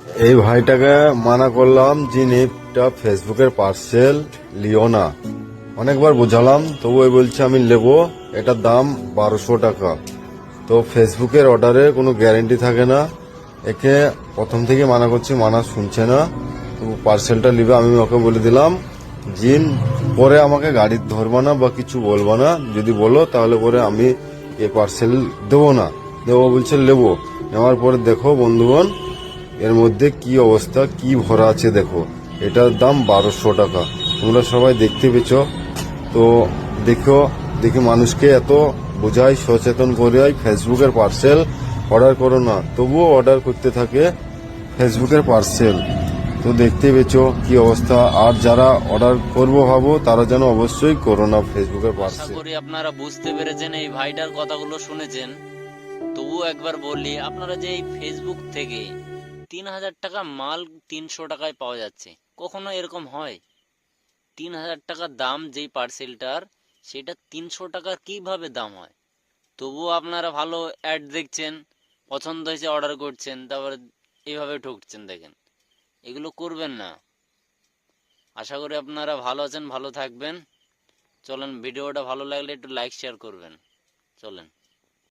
এই ভাইটাকে মানা করলাম যে নেটটা ফেসবুকের পার্সেল লিও না, অনেকবার বোঝালাম, তবু ওই বলছে আমি নেবো, এটার দাম 1200 টাকা। তো ফেসবুকের অর্ডারে কোনো গ্যারেন্টি থাকে না, একে প্রথম থেকে মানা করছি, মানা শুনছে না। তো পার্সেলটা নিবে, আমি ওকে বলে দিলাম জিন পরে আমাকে গাড়ি ধরবা না বা কিছু বলবা না, যদি বলো তাহলে পরে আমি এই পার্সেল দেবো না। দেবো বলছে নেবো। নেওয়ার পরে দেখো বন্ধুগণ, এর মধ্যে কি অবস্থা, কি ভরা আছে দেখো। এটার দাম 1200 টাকা। তোমরা সবাই দেখতে পেছ তো। দেখো, দেখি মানুষকে এত বোঝাই, সচেতন করে ফেসবুকের পার্সেল অর্ডার করো না, তবুও অর্ডার করতে থাকে ফেসবুকের পার্সেল। তো দেখতে পেছো কি অবস্থা। আর যারা অর্ডার করবো ভাবো, তারা যেন অবশ্যই করো না ফেসবুকের আশা পার্সেল। করি আপনারা বুঝতে পেরেছেন, এই ভাইটার কথাগুলো শুনেছেন। তবুও একবার বললি, আপনারা যে এই ফেসবুক থেকে 3000 টাকা মাল 300 টাকায় পাওয়া যাচ্ছে, কখনো এরকম হয়? 3000 টাকা দাম যেই পার্সেলটার, সেটা 300 টাকার কিভাবে দাম হয়? তবুও আপনারা ভালো অ্যাড দেখছেন, পছন্দ হয়েছে অর্ডার করছেন, তারপরে এইভাবে ঠকছেন। দেখেন, এগুলো করবেন না। আশা করি আপনারা ভালো আছেন, ভালো থাকবেন। চলেন, ভিডিওটা ভালো লাগলে একটু লাইক শেয়ার করবেন। চলেন।